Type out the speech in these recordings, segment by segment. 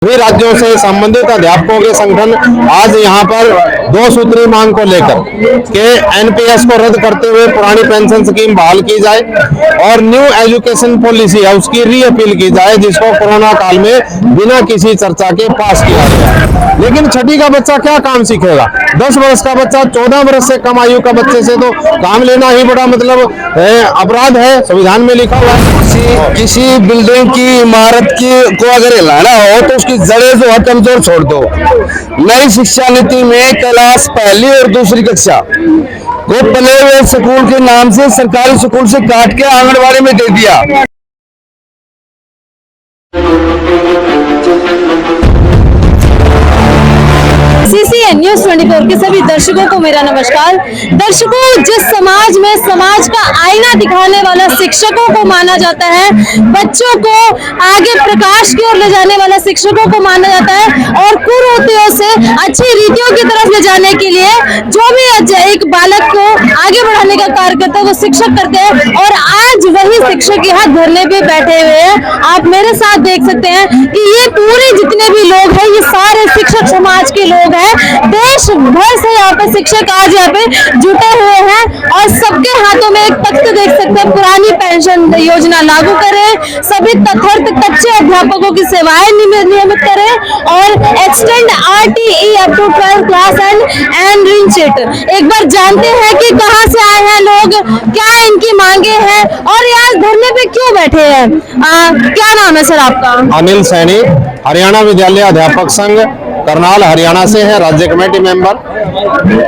सभी राज्यों से संबंधित अध्यापकों के संगठन आज यहाँ पर 2 सूत्री मांग को लेकर के एनपीएस को रद्द करते हुए पुरानी पेंशन स्कीम बहाल की जाए और न्यू एजुकेशन पॉलिसी है उसकी रीअपील की जाए, जिसको कोरोना काल में बिना किसी चर्चा के पास किया गया। लेकिन छठी का बच्चा क्या काम सीखेगा? 10 वर्ष का बच्चा 14 वर्ष से कम आयु का बच्चे से तो काम लेना ही बड़ा अपराध है, संविधान में लिखा हुआ है। किसी बिल्डिंग की इमारत की को अगर हिलाना हो तो उसकी जड़ें जो है कमजोर छोड़ दो। नई शिक्षा नीति में क्लास पहली और दूसरी कक्षा को प्ले वे स्कूल के नाम से सरकारी स्कूल से काट के आंगनबाड़ी में दे दिया। CCN न्यूज़ 24 के सभी दर्शकों को मेरा नमस्कार। दर्शकों, जिस समाज में समाज का आईना दिखाने वाला शिक्षकों को माना जाता है, बच्चों को आगे प्रकाश की ओर ले जाने वाला शिक्षकों को माना जाता है और कुरीतियों से अच्छी रीतियों की तरफ ले जाने के लिए जो भी एक बालक को आगे बढ़ाने का कार्य करता है वो शिक्षक करते हैं। और आज वही शिक्षक यहाँ धरने पे बैठे हुए हैं। आप मेरे साथ देख सकते हैं कि ये पूरे जितने भी लोग हैं ये सारे शिक्षक समाज के लोग हैं। देश भर से यहाँ पे शिक्षक आज यहाँ पे जुटे हुए हैं और सबके हाथों में एक तख्त देख सकते हैं। पुरानी पेंशन योजना लागू करें, सभी तथार्थ कच्चे अध्यापकों की सेवाएं नियमित करें और extend RTE up to 12th class and रिंचिट। एक बार जानते हैं कि कहाँ से आए हैं लोग, क्या इनकी मांगे हैं और ये आज धरने पे क्यों बैठे हैं। क्या नाम है सर आपका? अनिल सैनी, हरियाणा विद्यालय अध्यापक संघ करनाल हरियाणा से है, राज्य कमेटी मेंबर।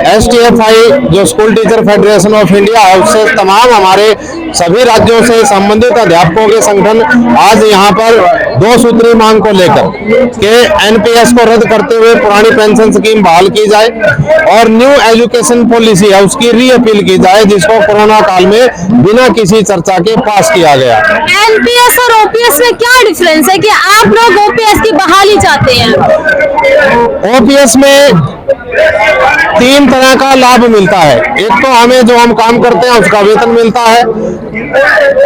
STFI जो school teacher federation of India है उससे तमाम हमारे सभी राज्यों से संबंधित अध्यापकों के संगठन आज यहाँ पर 2 सूत्री मांग को लेकर के एनपीएस को रद्द करते हुए पुरानी पेंशन स्कीम बहाल की जाए और न्यू एजुकेशन पॉलिसी है उसकी रीअपील की जाए, जिसको कोरोना काल में बिना किसी चर्चा के पास किया गया। एनपीएस और ओपीएस में क्या डिफरेंस है कि आप लोग ओपीएस की बहाली चाहते हैं? ओपीएस में 3 तरह का लाभ मिलता है। एक तो हमें जो हम काम करते हैं उसका वेतन मिलता है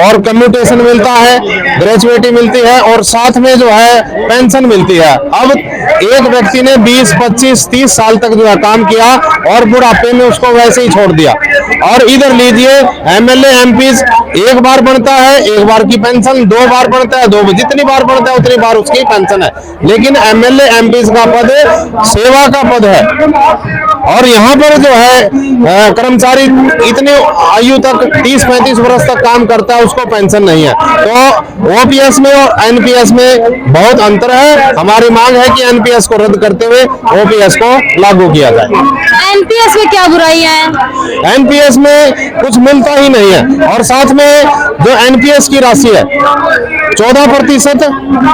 और कम्यूटेशन मिलता है, ग्रेजुएटी मिलती है और साथ में जो है पेंशन मिलती है। अब एक व्यक्ति ने 20, 25, 30 साल तक जो है काम किया और बुढ़ापे में उसको वैसे ही छोड़ दिया। और इधर लीजिए MLA MPs एक बार बनता है, एक बार की पेंशन, 2 बार बनता है, 2 जितनी बार बनता है उतनी बार उसकी पेंशन है। लेकिन MLA MPs का पद सेवा का पद है और यहाँ पर जो है कर्मचारी इतने आयु तक 30-35 वर्ष तक काम करता है उसको पेंशन नहीं है। तो ओपीएस में और एनपीएस में बहुत अंतर है। हमारी मांग है कि एनपीएस को रद्द करते हुए ओपीएस को लागू किया जाए। एनपीएस में क्या बुराइयां हैं? एनपीएस में कुछ मिलता ही नहीं है और साथ में जो एनपीएस की राशि है 14%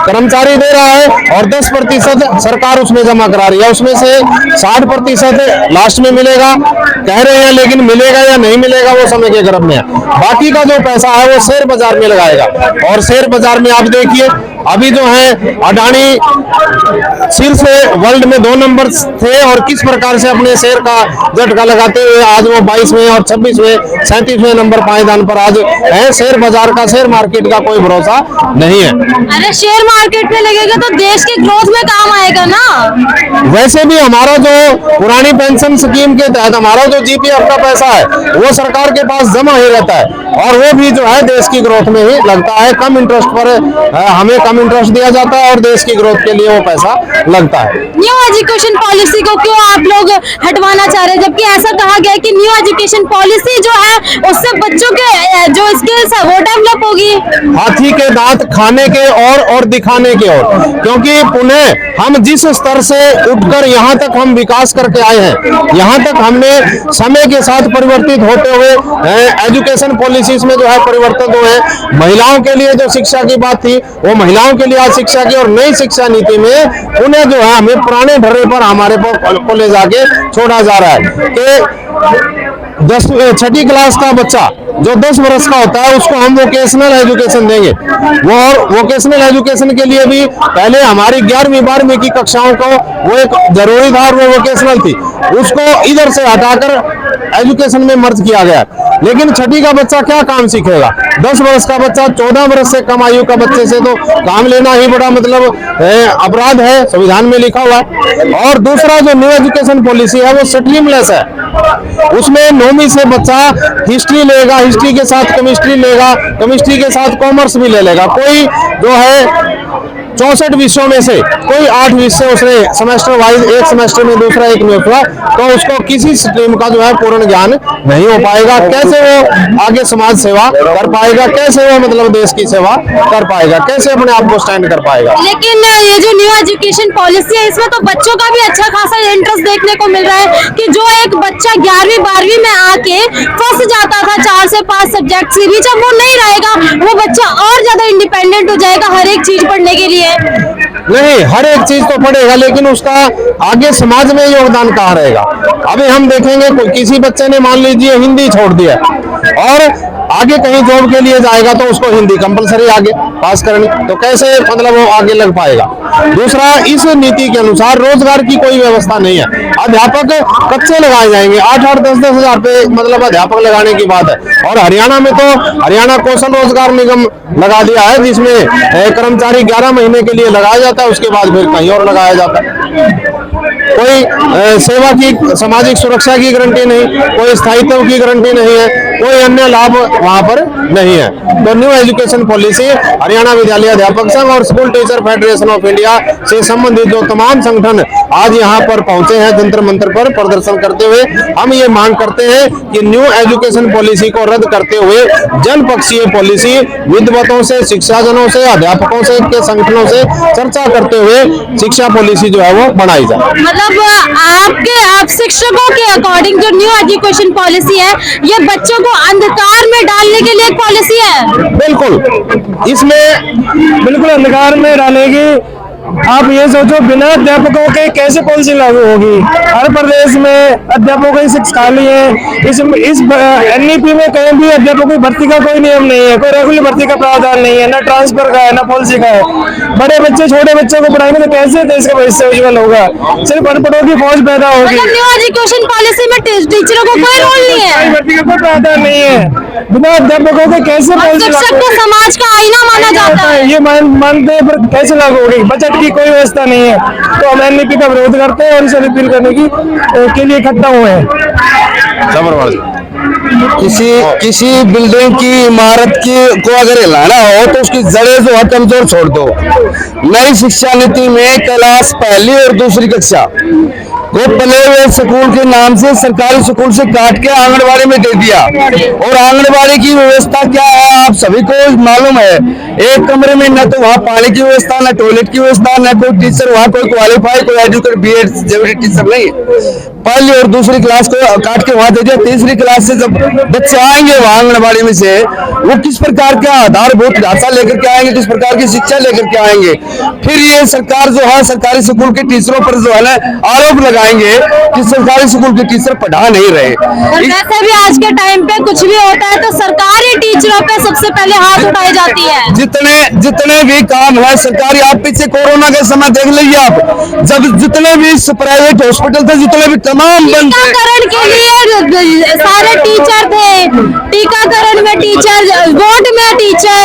कर्मचारी दे रहा है और 10% सरकार उसमें जमा करा रही है। उसमें से 60% लास्ट में मिलेगा कह रहे हैं, लेकिन मिलेगा या नहीं मिलेगा वो समय के गर्भ में है। बाकी का जो पैसा है वो शेयर बाजार में लगाएगा और शेयर बाजार में आप देखिए अभी जो है अडानी शीर्ष वर्ल्ड में 2 नंबर थे और किस प्रकार से अपने शेयर का झटका लगाते हुए आज वो 22वें और 26वें 37वें नंबर पायदान पर आज है। शेयर बाजार का, शेयर मार्केट का कोई भरोसा नहीं है। अरे शेयर मार्केट में लगेगा तो देश के ग्रोथ में काम आएगा ना। वैसे भी हमारा जो पुरानी पेंशन स्कीम के तहत हमारा जो जीपीएफ का पैसा है वो सरकार के पास जमा ही रहता है और वो भी जो है देश की ग्रोथ में ही लगता है। कम इंटरेस्ट पर हमें कम इंटरेस्ट दिया जाता है और देश की ग्रोथ के लिए वो पैसा लगता है। न्यू एजुकेशन पॉलिसी को क्यों आप लोग हटवाना चाह रहे हैं, जबकि ऐसा कहा गया है कि न्यू एजुकेशन पॉलिसी जो है उससे बच्चों के जो स्किल्स है वो डेवलप होगी। हाथी के दांत खाने के और दिखाने के और, क्योंकि पुनः हम जिस स्तर से उठकर यहाँ तक हम विकास करके आए हैं, यहाँ तक हमने समय के साथ परिवर्तित होते हुए एजुकेशन पॉलिसीज में जो है परिवर्तन हुए हैं। महिलाओं के लिए जो शिक्षा की बात थी वो महिलाओं के लिए आज शिक्षा की और नई शिक्षा नीति में उन्हें जो है हमें पुराने ढर्रे पर हमारे को ले जाके छोड़ा जा रहा है कि 6ठी क्लास का बच्चा जो 10 वर्ष का होता है उसको हम वोकेशनल एजुकेशन देंगे। वो और वोकेशनल एजुकेशन के लिए भी पहले हमारी 11वीं 12वीं की कक्षाओं को वो एक जरूरी था और वो वोकेशनल थी, उसको इधर से हटाकर एजुकेशन में मर्ज किया गया। लेकिन छठी का बच्चा क्या काम सीखेगा? 10 वर्ष का बच्चा, 14 वर्ष से कम आयु का बच्चे से तो काम लेना ही बड़ा मतलब अपराध है, संविधान में लिखा हुआ है। और दूसरा जो न्यू एजुकेशन पॉलिसी है वो स्ट्रीमलेस है। उसमें 9वीं से बच्चा हिस्ट्री लेगा, हिस्ट्री के साथ केमिस्ट्री लेगा, केमिस्ट्री के साथ कॉमर्स भी ले लेगा। कोई जो है 64 विषयों में से कोई 8 विषय उसने सेमेस्टर वाइज, एक सेमेस्टर में दूसरा एक में हुआ, तो उसको किसी स्ट्रीम का जो है पूर्ण ज्ञान नहीं हो पाएगा। कैसे वो आगे समाज सेवा कर पाएगा? कैसे वो मतलब देश की सेवा कर पाएगा? कैसे अपने आप को स्टैंड कर पाएगा? लेकिन ये जो न्यू एजुकेशन पॉलिसी है इसमें तो बच्चों का भी अच्छा खासा इंटरेस्ट देखने को मिल रहा है कि जो एक बच्चा 11वीं 12वीं में आके फंस जाता था 4 से 5 सब्जेक्ट से भी, जब वो नहीं रहेगा वो बच्चा और ज्यादा इंडिपेंडेंट हो जाएगा हर एक चीज पढ़ने के लिए। नहीं, हर एक चीज तो पढ़ेगा, लेकिन उसका आगे समाज में योगदान कहाँ रहेगा? अभी हम देखेंगे किसी बच्चे ने मान लीजिए हिंदी छोड़ दिया और आगे कहीं जॉब के लिए जाएगा तो उसको हिंदी कंपलसरी आगे पास करनी, तो कैसे मतलब वो आगे लग पाएगा? दूसरा, इस नीति के अनुसार रोजगार की कोई व्यवस्था नहीं है। अध्यापक कच्चे लगाए जाएंगे, 8-8, 10-10 हजार पे मतलब अध्यापक लगाने की बात है। और हरियाणा में तो हरियाणा कौशल रोजगार निगम लगा दिया है, जिसमें कर्मचारी 11 महीने के लिए लगाया जाता है, उसके बाद फिर कहीं और लगाया जाता है। कोई सेवा की, सामाजिक सुरक्षा की गारंटी नहीं, कोई स्थायित्व की गारंटी नहीं है, कोई अन्य लाभ वहां पर नहीं है। तो न्यू एजुकेशन पॉलिसी हरियाणा विद्यालय अध्यापक संघ और school teacher federation of India से संबंधित जो तमाम संगठन आज यहाँ पर पहुंचे हैं जंतर मंतर पर प्रदर्शन करते हुए, हम ये मांग करते हैं कि न्यू एजुकेशन पॉलिसी को रद्द करते हुए जनपक्षीय पॉलिसी विद्वतों से, शिक्षाजनों से, अध्यापकों से, के संगठनों से चर्चा करते हुए शिक्षा पॉलिसी जो है वो बनाई जाए। मतलब आप शिक्षकों के अकॉर्डिंग जो न्यू एजुकेशन पॉलिसी है ये बच्चों को अंधकार में डालने के लिए एक पॉलिसी है? बिल्कुल, इसमें बिल्कुल अंधकार में डालेगी। आप ये सोचो बिना अध्यापकों के कैसे पॉलिसी लागू होगी? हर प्रदेश में अध्यापकों की शिक्षा खाली है। इस एनईपी में कहीं भी अध्यापकों की भर्ती का कोई नियम नहीं है, कोई रेगुलर भर्ती का प्रावधान नहीं है, ना ट्रांसफर का है, ना पॉलिसी का है। बड़े बच्चे छोटे बच्चों को पढ़ाएंगे तो कैसे देश का भविष्य उज्जवल होगा? सिर्फ अनपढ़ों की फौज पैदा होगी। न्यू एजुकेशन पॉलिसी में टीचरों को कोई रोल नहीं है, भर्ती का कोई प्रावधान नहीं है। बिना अध्यापकों के कैसे शिक्षक को समाज का आईना माना जाता है। ये मानते हैं, पर कैसे लागू होगी? बजट की कोई व्यवस्था नहीं है, तो हम एनईपी का विरोध करते हैं और इसे रिपील करने के लिए इकट्ठा हुए हैं। किसी बिल्डिंग की इमारत को अगर हिलाना हो तो उसकी जड़ें जो है कमजोर छोड़ दो। नई शिक्षा नीति में क्लास 1ली और 2री कक्षा को प्ले वे स्कूल के नाम से सरकारी स्कूल से काट के आंगनबाड़ी में दे दिया। और आंगनबाड़ी की व्यवस्था क्या है आप सभी को मालूम है। एक कमरे में न तो वहाँ पानी की व्यवस्था, न टॉयलेट की व्यवस्था, न कोई टीचर वहाँ कोई क्वालिफाई, कोई एजुकेटेड बीएड जरूरी टीचर नहीं है। 1ली और 2री क्लास को काट के वहाँ दे दिया। 3री क्लास से जब बच्चे आएंगे वहाँ आंगनबाड़ी में से, वो किस प्रकार का आधारभूत ढांचा लेकर के आएंगे, किस प्रकार की शिक्षा लेकर के आएंगे? फिर ये सरकार जो है सरकारी स्कूल के टीचरों पर जो है ना आरोप लगाएंगे कि सरकारी स्कूल के टीचर पढ़ा नहीं रहे। और वैसे भी आज के टाइम पे कुछ भी होता है तो सरकारी टीचरों पे सबसे पहले हाथ उठाई जाती है। जितने भी काम है सरकारी, आप पीछे कोरोना के समय देख लीजिए आप, जब जितने भी प्राइवेट हॉस्पिटल थे जितने भी तमाम बंद थे। टीकाकरण के लिए सारे टीचर थे, टीकाकरण में टीचर, वोट में टीचर,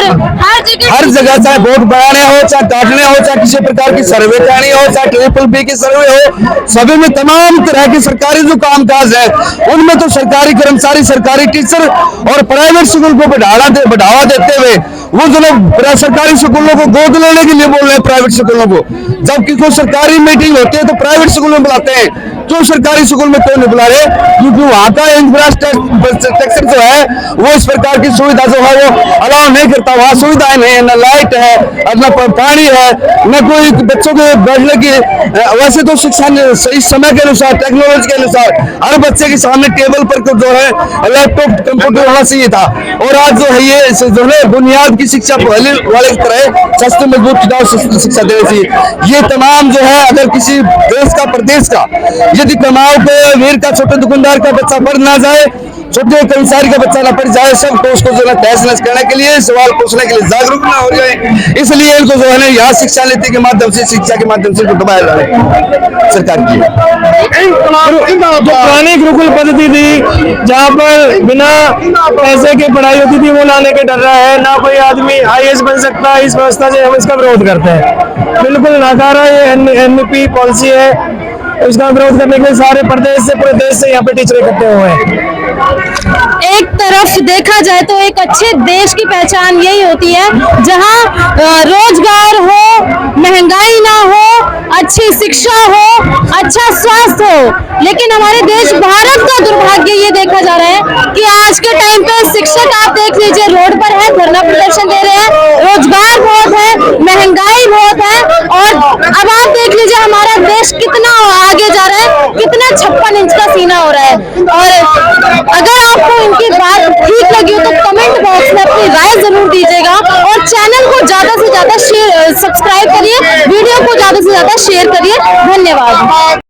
हर जगह चाहे वोट बनाने हो, चाहे काटने हो, चाहे किसी प्रकार की सर्वे करानी हो, चाहे BBB की सर्वे हो, सभी में तमाम तरह की सरकारी जो कामकाज है उनमें तो सरकारी कर्मचारी, सरकारी टीचर और प्राइवेट स्कूल को बढ़ावा देते हुए वो जो लोग सरकारी स्कूलों को गोद लेने के लिए बोल रहे हैं प्राइवेट स्कूलों को, जबकि कोई सरकारी मीटिंग होती है तो प्राइवेट स्कूल में बुलाते हैं, क्यों सरकारी स्कूल में क्यों नहीं बुला रहे? क्योंकि वहाँ का इंफ्रास्ट्रक्चर जो है वो इस प्रकार की सुविधा जो है वो अलाउ नहीं करता। वहाँ सुविधाएं नहीं है, न लाइट है, न पानी है, न कोई बच्चों के बैठने की। वैसे तो शिक्षा इस समय के अनुसार, टेक्नोलॉजी के अनुसार हर बच्चे के सामने टेबल पर जो है लैपटॉप कंप्यूटर होना चाहिए था। और आज जो है ये जो है बुनियाद की शिक्षा पहले वाले की तरह सस्ते मजबूत शिक्षा देनी चाहिए। ये तमाम जो है अगर किसी देश का, प्रदेश का, यदि कमाओ पे वीर का, छोटे दुकानदार का बच्चा पढ़ ना जाए छोटे कर्मचारी का बच्चा ना पड़ जाए, सबको उसको जो है तहस नहस करने के लिए, सवाल पूछने के लिए जागरूक ना हो जाए, इसलिए इनको जो है ना यहाँ शिक्षा नीति के माध्यम से, शिक्षा के माध्यम से इनको दबाया जा रहा है सरकार की। जो पुरानी गुरुकुल पद्धति थी जहाँ पर बिना पैसे के पढ़ाई होती थी, वो लाने के डर रहा है, ना कोई आदमी IAS बन सकता है, इस व्यवस्था से हम इसका विरोध करते हैं। बिल्कुल नाकारा ये NEP पॉलिसी है, इसका विरोध करने के लिए सारे प्रदेश से, पूरे देश से यहाँ पे टीचर इकट्ठे हुए हैं। एक तरफ देखा जाए तो एक अच्छे देश की पहचान यही होती है जहां रोजगार हो, महंगाई ना हो, अच्छी शिक्षा हो, अच्छा स्वास्थ्य हो। लेकिन हमारे देश भारत का दुर्भाग्य ये देखा जा रहा है कि आज के टाइम पे शिक्षक आप देख लीजिए रोड पर है, धरना प्रदर्शन दे रहे हैं, रोजगार बहुत है, महंगाई बहुत है, और अब आप देख लीजिए हमारा देश कितना आगे जा रहा है, कितना 56 इंच का सीना हो रहा है। और अगर आपको इनकी बात ठीक लगी हो तो कमेंट बॉक्स में अपनी राय जरूर दीजिएगा, और चैनल को ज्यादा से ज्यादा सब्सक्राइब करिए, वीडियो को ज्यादा से ज्यादा शेयर करिए। धन्यवाद।